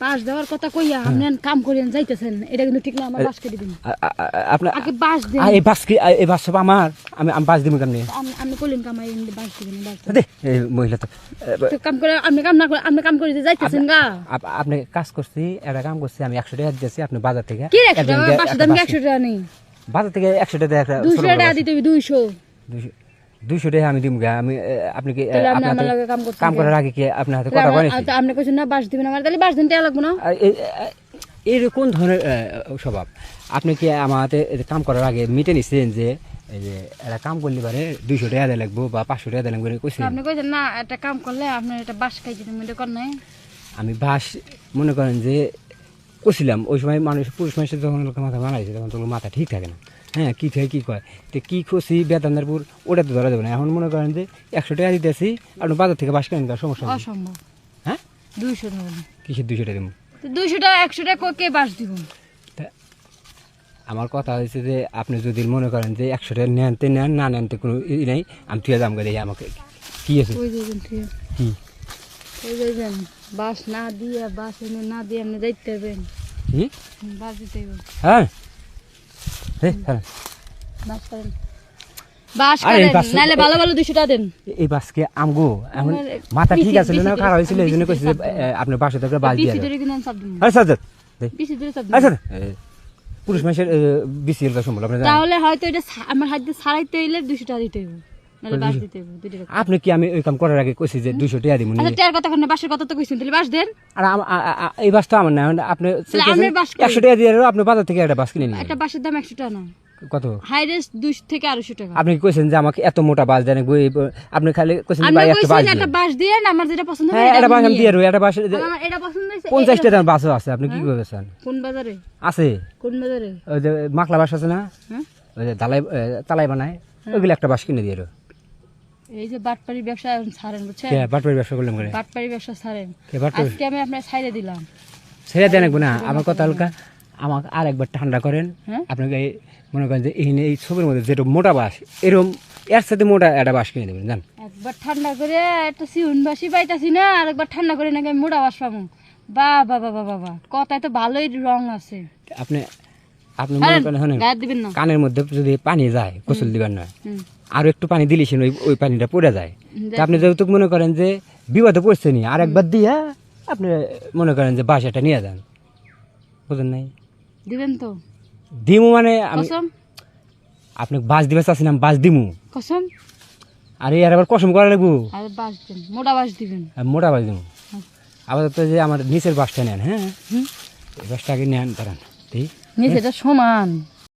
বাস দেওয়ার কথা কইয়া আপনি কাম করেন যাইতেছেন, এটা কিন্তু ঠিক না। আমার বাস কেটে দিন। আপনি আগে বাস দেন। এই বাস কি এই বাস সব আমার, আমি বাস দিব কেমনে? আপনি কইলেন কামাই বাস দিবেন, বাস দে এই মহিলা তো তো কাম করে আপনি কাম না করে আপনি কাম করে যাইতেছেন গা। আপনি কাজ করছি, একটা কাম করছি, আমি 100 টাকা দিয়েছি আপনি বাজার থেকে। কি 100 টাকা? বাস দাম 100 টাকা নেই, বাজার থেকে 100 টাকা একটা 200 টাকা দিতে হবে। 200 টাকা আমি দিব। আমি আপনি কি আমার লগে কাম করার আগে কি আপনার হাতে কথা বলেছি? আচ্ছা আপনি কইছেন না বাস দিবেন, আমার তাহলে বাস দিন টাকা লাগবে না। এই কোন ধরনের স্বভাব? আপনি কি আমার হাতে কাম করার আগে মিটে নিছেন যে এই যে একটা কাম করলে পারে 200 টাকা দেওয়া লাগবো বা 500 টাকা দেওয়া লাগবে কইছেন? আপনি কইছেন না একটা কাম করলে আপনার একটা বাস খাই দিতে মনে কর নাই। আমি বাস মনে করেন যে কইছিলাম ওই সময় মানুষ, পুরুষ মানুষের যখন লোকের মাথা বানাইছে তখন তো মাথা ঠিক থাকে না। হ্যাঁ, কি থাকে কি কয়, তো কি খুশি বেতনদারপুর ওটা তো ধরা যাবে না। এখন মনে করেন যে 100 টাকা দিতেছি, আপনি বাজার থেকে বাস কেনেন, সমস্যা নেই। অসম্ভব। হ্যাঁ, 200 টাকা। কিসের 200 টাকা দিব? তো 200 টাকা 100 টাকা কে বাস দিব? আমার কথা হয়েছে যে আপনি যদি মনে করেন যে 100 টাকা নেন তে নেন, না নেন তো কোনো ই নেই, আমি তুই দাম করে আমাকে কি আছে কই যাবেন ঠিক? কি কই যাবেন? বাস না দিয়ে, বাস এনে না দিয়ে আপনি যাইতে হবেন। কি বাস দিতে হবে। হ্যাঁ হ্যাঁ বাস করেন, বাস আরে করেন, বাস- নাহলে ভালো ভালো 200 টাকা দেন। এই বাসকে আমগো এখন আমার মাথা ঠিক বেশি- আছে না, বেশি খারাপ হয়েছিল আমি এই জন্য বেশি কইছি যে চাপ দেব। আপনার বাসা থেকে বাস দিয়ে বেশি দেবো। দূরে কিন্তু আমি চাপ দিব না। আরে সাজ্জাদ বেশি দূরে চাপ দিব আচ্ছা না। পুরুষ মানুষের বেশি এলাকা সম্ভব আপনি জানেন। তাহলে হয়তো এটা আমার হাত দিয়ে ছাড়াইতে হইলে 200 টাকা দিতে হবে, নাহলে বাস দিতে হবে 2 টাকা। আপনি কি আমি ওই কাম করার আগে কইছি যে 200 টাকা দিব আচ্ছা টাকার কথা কেন, বাসের কথা তো কইছেন, তাহলে বাস দেন। আর এই বাসটা আমার না, আপনি তাহলে আমার বাস কই? 100 টাকা দিয়ে আপনি বাজার থেকে একটা বাস কিনে নিন। একটা বাসের দাম 100 টাকা না, কত? হাইরেস্ট 200 থেকে 250 টাকা। আপনি কি কইছেন যে আমাকে এত মোটা বাস দেন? আপনি খালি কইছেন আমি ভাই একটা বাস কইছেন দিন। একটা বাস দেন, আমার যেটা পছন্দ হবে হ্যাঁ, এটা একটা বাস আমি নিয়ে। দিয়ে দেবো, একটা বাস আমার এটা পছন্দ হইছে। 50 টাকার বাসও আছে, আপনি কি করবেন? কোন বাজারে? আছে কোন বাজারে? ওই যে মাকলা বাস আছে না, হ্যাঁ, ওই যে তালাই বানায়, ওইগুলো একটা বাস কিনে দিয়ে দেবো। এই যে বাটপাড়ি ব্যবসা ছাড়েন, বুঝছেন? বাটপাড়ি ব্যবসা করলাম করে বাটপাড়ি ব্যবসা ছাড়েন। বাটপাড়ি আজকে আমি আপনার ছাইরে দিলাম। ছেড়ে দেন না। আমার কথা হালকা আমাকে আর একবার ঠান্ডা করেন। হ্যাঁ? আপনাকে মনে করেন যে এই ছবির মধ্যে যেটা মোটা বাস, এরকম এর সাথে মোটা একটা বাস কিনে দেবেন জান। একবার ঠান্ডা করে একটা সিউন বাসি পাইতাছি না, আর একবার ঠান্ডা করে নাকি আমি মোটা বাস পাবো। বাবা বাবা বাবা, কথায় তো ভালোই রং আছে। আপনি আপনি মনে করেন শোনেন, গায়ে দিবেন না। কানের মধ্যে যদি পানি যায় গোসল দিবেন না, হুম। আর একটু পানি দিলেছেন ওই পানিটা পড়ে যায়। হুম, তা আপনি যেহেতু মনে করেন যে বিপদে পড়ছেনি, আর একবার দিয়া আপনি মনে করেন যে বাসাটা নিয়ে যান, বুঝেন নাই? দিবেন তো? দিমু মানে আমি কসম? আপনি বাস দিবে চাচ্ছিলাম, বাস দিমু। কসম? আর আর আবার কসম করা লাগবো, আর বাস দেন, মোটা বাস দিবেন। আমি মোটা বাস দিমু। আপাতত যে আমার নিচের বাসটা নেন, হ্যাঁ হুম। এই বাসটা আগে নেন, দাঁড়ান ঠিক নিচে এটা সমান।